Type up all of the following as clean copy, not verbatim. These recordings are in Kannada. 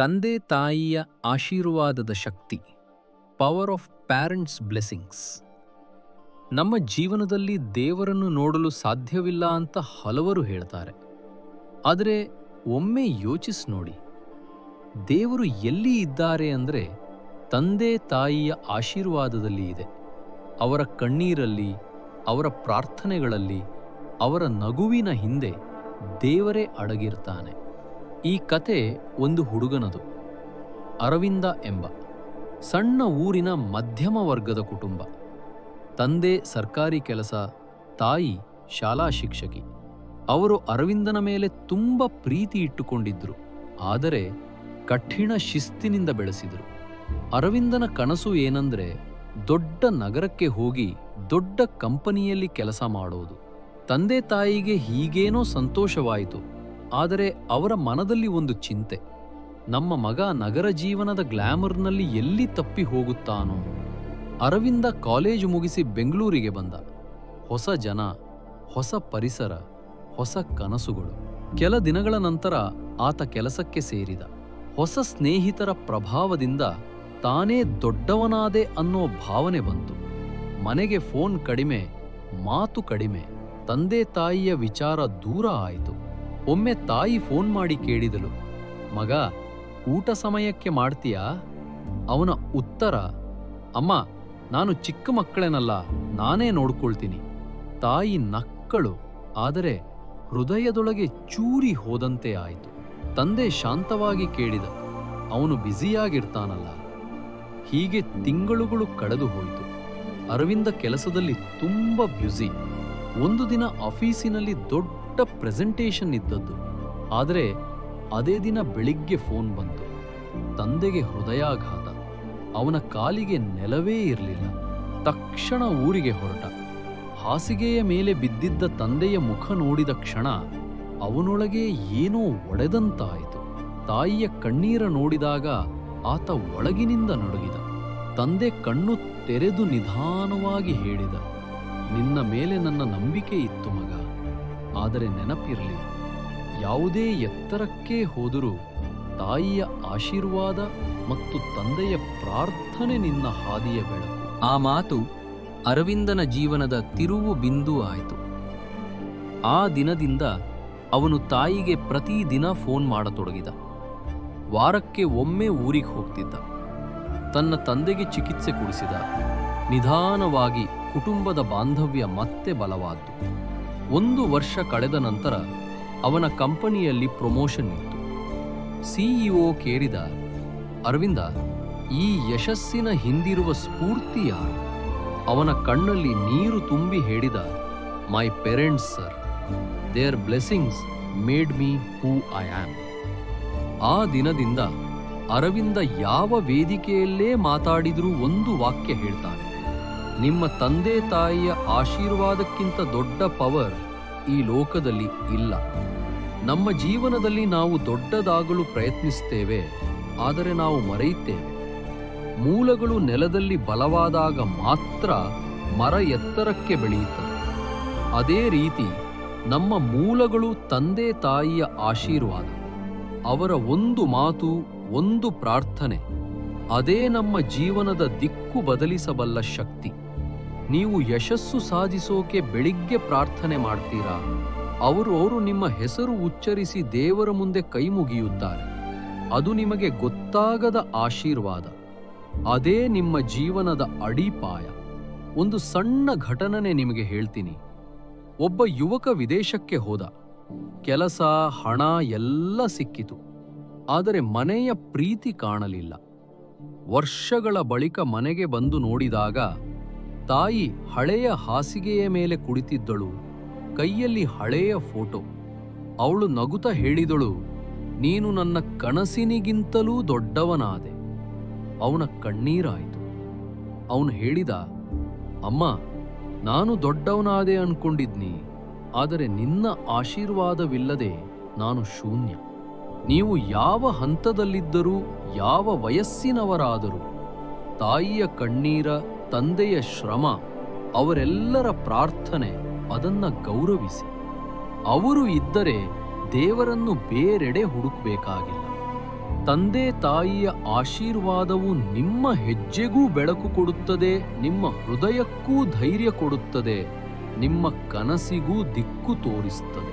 ತಂದೆ ತಾಯಿಯ ಆಶೀರ್ವಾದದ ಶಕ್ತಿ, ಪವರ್ ಆಫ್ ಪ್ಯಾರೆಂಟ್ಸ್ ಬ್ಲೆಸ್ಸಿಂಗ್ಸ್. ನಮ್ಮ ಜೀವನದಲ್ಲಿ ದೇವರನ್ನು ನೋಡಲು ಸಾಧ್ಯವಿಲ್ಲ ಅಂತ ಹಲವರು ಹೇಳ್ತಾರೆ. ಆದರೆ ಒಮ್ಮೆ ಯೋಚಿಸಿ ನೋಡಿ, ದೇವರು ಎಲ್ಲಿ ಇದ್ದಾರೆ ಅಂದರೆ ತಂದೆ ತಾಯಿಯ ಆಶೀರ್ವಾದದಲ್ಲಿ ಇದೆ. ಅವರ ಕಣ್ಣೀರಲ್ಲಿ, ಅವರ ಪ್ರಾರ್ಥನೆಗಳಲ್ಲಿ, ಅವರ ನಗುವಿನ ಹಿಂದೆ ದೇವರೇ ಅಡಗಿರ್ತಾನೆ. ಈ ಕತೆ ಒಂದು ಹುಡುಗನದು. ಅರವಿಂದ ಎಂಬ ಸಣ್ಣ ಊರಿನ ಮಧ್ಯಮ ವರ್ಗದ ಕುಟುಂಬ. ತಂದೆ ಸರ್ಕಾರಿ ಕೆಲಸ, ತಾಯಿ ಶಾಲಾ ಶಿಕ್ಷಕಿ. ಅವರು ಅರವಿಂದನ ಮೇಲೆ ತುಂಬ ಪ್ರೀತಿ ಇಟ್ಟುಕೊಂಡಿದ್ರು, ಆದರೆ ಕಠಿಣ ಶಿಸ್ತಿನಿಂದ ಬೆಳೆಸಿದರು. ಅರವಿಂದನ ಕನಸು ಏನಂದ್ರೆ ದೊಡ್ಡ ನಗರಕ್ಕೆ ಹೋಗಿ ದೊಡ್ಡ ಕಂಪನಿಯಲ್ಲಿ ಕೆಲಸ ಮಾಡೋದು. ತಂದೆ ತಾಯಿಗೆ ಹೀಗೇನೋ ಸಂತೋಷವಾಯಿತು, ಆದರೆ ಅವರ ಮನದಲ್ಲಿ ಒಂದು ಚಿಂತೆ. ನಮ್ಮ ಮಗ ನಗರ ಜೀವನದ ಗ್ಲಾಮರ್ನಲ್ಲಿ ಎಲ್ಲಿ ತಪ್ಪಿ ಹೋಗುತ್ತಾನೋ. ಅರವಿಂದ ಕಾಲೇಜು ಮುಗಿಸಿ ಬೆಂಗಳೂರಿಗೆ ಬಂದ. ಹೊಸ ಜನ, ಹೊಸ ಪರಿಸರ, ಹೊಸ ಕನಸುಗಳು. ಕೆಲ ದಿನಗಳ ನಂತರ ಆತ ಕೆಲಸಕ್ಕೆ ಸೇರಿದ. ಹೊಸ ಸ್ನೇಹಿತರ ಪ್ರಭಾವದಿಂದ ತಾನೇ ದೊಡ್ಡವನಾದೆ ಅನ್ನೋ ಭಾವನೆ ಬಂತು. ಮನೆಗೆ ಫೋನ್ ಕಡಿಮೆ, ಮಾತು ಕಡಿಮೆ. ತಂದೆ ತಾಯಿಯ ವಿಚಾರ ದೂರ ಆಯಿತು. ಒಮ್ಮೆ ತಾಯಿ ಫೋನ್ ಮಾಡಿ ಕೇಳಿದಳು, ಮಗ ಊಟ ಸಮಯಕ್ಕೆ ಮಾಡ್ತೀಯಾ? ಅವನ ಉತ್ತರ, ಅಮ್ಮ ನಾನು ಚಿಕ್ಕ ಮಕ್ಕಳೇನಲ್ಲ, ನಾನೇ ನೋಡ್ಕೊಳ್ತೀನಿ. ತಾಯಿ ನಕ್ಕಳು, ಆದರೆ ಹೃದಯದೊಳಗೆ ಚೂರಿ ಹೋದಂತೆ ಆಯಿತು. ತಂದೆ ಶಾಂತವಾಗಿ ಕೇಳಿದ, ಅವನು ಬ್ಯುಸಿಯಾಗಿರ್ತಾನಲ್ಲ. ಹೀಗೆ ತಿಂಗಳುಗಳು ಕಳೆದು ಹೋಯಿತು. ಅರವಿಂದ ಕೆಲಸದಲ್ಲಿ ತುಂಬ ಬ್ಯುಸಿ. ಒಂದು ದಿನ ಆಫೀಸಿನಲ್ಲಿ ದೊಡ್ಡ ಪ್ರೆಸೆಂಟೇಷನ್ ಇದ್ದದ್ದು. ಆದರೆ ಅದೇ ದಿನ ಬೆಳಿಗ್ಗೆ ಫೋನ್ ಬಂತು. ತಂದೆಗೆ ಹೃದಯಾಘಾತ. ಅವನ ಕಾಲಿಗೆ ನೆಲವೇ ಇರಲಿಲ್ಲ. ತಕ್ಷಣ ಊರಿಗೆ ಹೊರಟ. ಹಾಸಿಗೆಯ ಮೇಲೆ ಬಿದ್ದಿದ್ದ ತಂದೆಯ ಮುಖ ನೋಡಿದ ಕ್ಷಣ ಅವನೊಳಗೆ ಏನೋ ಒಡೆದಂತಾಯಿತು. ತಾಯಿಯ ಕಣ್ಣೀರ ನೋಡಿದಾಗ ಆತ ಒಳಗಿನಿಂದ ನಡುಗಿದ. ತಂದೆ ಕಣ್ಣು ತೆರೆದು ನಿಧಾನವಾಗಿ ಹೇಳಿದ, ನಿನ್ನ ಮೇಲೆ ನನ್ನ ನಂಬಿಕೆ ಇತ್ತು ಮಗ, ಆದರೆ ನೆನಪಿರಲಿ, ಯಾವುದೇ ಎತ್ತರಕ್ಕೆ ಹೋದರೂ ತಾಯಿಯ ಆಶೀರ್ವಾದ ಮತ್ತು ತಂದೆಯ ಪ್ರಾರ್ಥನೆ ನಿನ್ನ ಹಾದಿಯ ಬೆಳಕು. ಆ ಮಾತು ಅರವಿಂದನ ಜೀವನದ ತಿರುವು ಬಿಂದು ಆಯಿತು. ಆ ದಿನದಿಂದ ಅವನು ತಾಯಿಗೆ ಪ್ರತಿದಿನ ಫೋನ್ ಮಾಡತೊಡಗಿದ. ವಾರಕ್ಕೆ ಒಮ್ಮೆ ಊರಿಗೆ ಹೋಗ್ತಿದ್ದ. ತನ್ನ ತಂದೆಗೆ ಚಿಕಿತ್ಸೆ ಕೊಡಿಸಿದ. ನಿಧಾನವಾಗಿ ಕುಟುಂಬದ ಬಾಂಧವ್ಯ ಮತ್ತೆ ಬಲವಾದ್ದು. 1 ವರ್ಷ ಕಳೆದ ನಂತರ ಅವನ ಕಂಪನಿಯಲ್ಲಿ ಪ್ರಮೋಷನ್ ಇತ್ತು. ಸಿಇಒ ಕೇಳಿದ, ಅರವಿಂದ, ಈ ಯಶಸ್ಸಿನ ಹಿಂದಿರುವ ಸ್ಫೂರ್ತಿ ಯಾರು? ಅವನ ಕಣ್ಣಲ್ಲಿ ನೀರು ತುಂಬಿ ಹೇಳಿದ, my parents sir, their blessings made me who I am. ಆ ದಿನದಿಂದ ಅರವಿಂದ ಯಾವ ವೇದಿಕೆಯಲ್ಲೇ ಮಾತಾಡಿದ್ರೂ ಒಂದು ವಾಕ್ಯ ಹೇಳ್ತಾನೆ, ನಿಮ್ಮ ತಂದೆ ತಾಯಿಯ ಆಶೀರ್ವಾದಕ್ಕಿಂತ ದೊಡ್ಡ ಪವರ್ ಈ ಲೋಕದಲ್ಲಿ ಇಲ್ಲ. ನಮ್ಮ ಜೀವನದಲ್ಲಿ ನಾವು ದೊಡ್ಡದಾಗಲು ಪ್ರಯತ್ನಿಸ್ತೇವೆ, ಆದರೆ ನಾವು ಮರೆಯುತ್ತೇವೆ. ಮೂಲಗಳು ನೆಲದಲ್ಲಿ ಬಲವಾದಾಗ ಮಾತ್ರ ಮರ ಎತ್ತರಕ್ಕೆ ಬೆಳೆಯುತ್ತದೆ. ಅದೇ ರೀತಿ ನಮ್ಮ ಮೂಲಗಳು ತಂದೆ ತಾಯಿಯ ಆಶೀರ್ವಾದ. ಅವರ ಒಂದು ಮಾತು, ಒಂದು ಪ್ರಾರ್ಥನೆ, ಅದೇ ನಮ್ಮ ಜೀವನದ ದಿಕ್ಕು ಬದಲಿಸಬಲ್ಲ ಶಕ್ತಿ. ನೀವು ಯಶಸ್ಸು ಸಾಧಿಸೋಕೆ ಬೆಳಿಗ್ಗೆ ಪ್ರಾರ್ಥನೆ ಮಾಡ್ತೀರಾ? ಅವರು ನಿಮ್ಮ ಹೆಸರು ಉಚ್ಚರಿಸಿ ದೇವರ ಮುಂದೆ ಕೈ ಮುಗಿಯುತ್ತಾರೆ. ಅದು ನಿಮಗೆ ಗೊತ್ತಾಗದ ಆಶೀರ್ವಾದ. ಅದೇ ನಿಮ್ಮ ಜೀವನದ ಅಡಿಪಾಯ. ಒಂದು ಸಣ್ಣ ಘಟನೆ ನಿಮಗೆ ಹೇಳ್ತೀನಿ. ಒಬ್ಬ ಯುವಕ ವಿದೇಶಕ್ಕೆ ಹೋದ. ಕೆಲಸ, ಹಣ ಎಲ್ಲ ಸಿಕ್ಕಿತು, ಆದರೆ ಮನೆಯ ಪ್ರೀತಿ ಕಾಣಲಿಲ್ಲ. ವರ್ಷಗಳ ಬಳಿಕ ಮನೆಗೆ ಬಂದು ನೋಡಿದಾಗ ತಾಯಿ ಹಳೆಯ ಹಾಸಿಗೆಯ ಮೇಲೆ ಕುಳಿತಿದ್ದಳು, ಕೈಯಲ್ಲಿ ಹಳೆಯ ಫೋಟೋ. ಅವಳು ನಗುತ್ತಾ ಹೇಳಿದಳು, ನೀನು ನನ್ನ ಕನಸಿನಿಗಿಂತಲೂ ದೊಡ್ಡವನಾದೆ. ಅವನ ಕಣ್ಣೀರಾಯಿತು. ಅವನು ಹೇಳಿದ, ಅಮ್ಮ, ನಾನು ದೊಡ್ಡವನಾದೆ ಅನ್ಕೊಂಡಿದ್ನಿ, ಆದರೆ ನಿನ್ನ ಆಶೀರ್ವಾದವಿಲ್ಲದೆ ನಾನು ಶೂನ್ಯ. ನೀವು ಯಾವ ಹಂತದಲ್ಲಿದ್ದರೂ, ಯಾವ ವಯಸ್ಸಿನವರಾದರೂ, ತಾಯಿಯ ಕಣ್ಣೀರ, ತಂದೆಯ ಶ್ರಮ, ಅವರೆಲ್ಲರ ಪ್ರಾರ್ಥನೆ, ಅದನ್ನ ಗೌರವಿಸಿ. ಅವರು ಇದ್ದರೆ ದೇವರನ್ನು ಬೇರೆಡೆ ಹುಡುಕಬೇಕಾಗಿಲ್ಲ. ತಂದೆ ತಾಯಿಯ ಆಶೀರ್ವಾದವು ನಿಮ್ಮ ಹೆಜ್ಜೆಗೂ ಬೆಳಕು ಕೊಡುತ್ತದೆ, ನಿಮ್ಮ ಹೃದಯಕ್ಕೂ ಧೈರ್ಯ ಕೊಡುತ್ತದೆ, ನಿಮ್ಮ ಕನಸಿಗೂ ದಿಕ್ಕು ತೋರಿಸುತ್ತದೆ.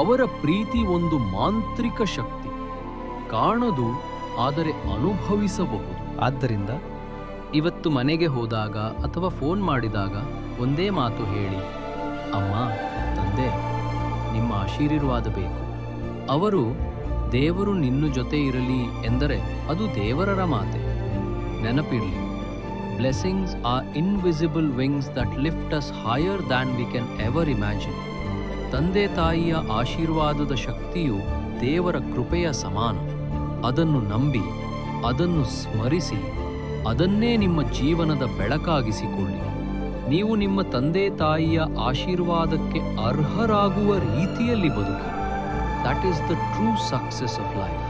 ಅವರ ಪ್ರೀತಿ ಒಂದು ಮಾಂತ್ರಿಕ ಶಕ್ತಿ, ಕಾಣದು ಆದರೆ ಅನುಭವಿಸಬಹುದು. ಆದ್ದರಿಂದ ಇವತ್ತು ಮನೆಗೆ ಹೋದಾಗ ಅಥವಾ ಫೋನ್ ಮಾಡಿದಾಗ ಒಂದೇ ಮಾತು ಹೇಳಿ, ಅಮ್ಮ, ತಂದೆ, ನಿಮ್ಮ ಆಶೀರ್ವಾದ ಬೇಕು. ಅವರು ದೇವರು ನಿನ್ನ ಜೊತೆ ಇರಲಿ ಎಂದರೆ ಅದು ದೇವರರ ಮಾತೆ. ನೆನಪಿರಲಿ, blessings are invisible wings that lift us higher than we can ever imagine. ತಂದೆ ತಾಯಿಯ ಆಶೀರ್ವಾದದ ಶಕ್ತಿಯು ದೇವರ ಕೃಪೆಯ ಸಮಾನ. ಅದನ್ನು ನಂಬಿ, ಅದನ್ನು ಸ್ಮರಿಸಿ, ಅದನ್ನೇ ನಿಮ್ಮ ಜೀವನದ ಬೆಳಕಾಗಿಸಿಕೊಳ್ಳಿ. ನೀವು ನಿಮ್ಮ ತಂದೆ ತಾಯಿಯ ಆಶೀರ್ವಾದಕ್ಕೆ ಅರ್ಹರಾಗುವ ರೀತಿಯಲ್ಲಿ ಬದುಕಿ. That is the true success of life.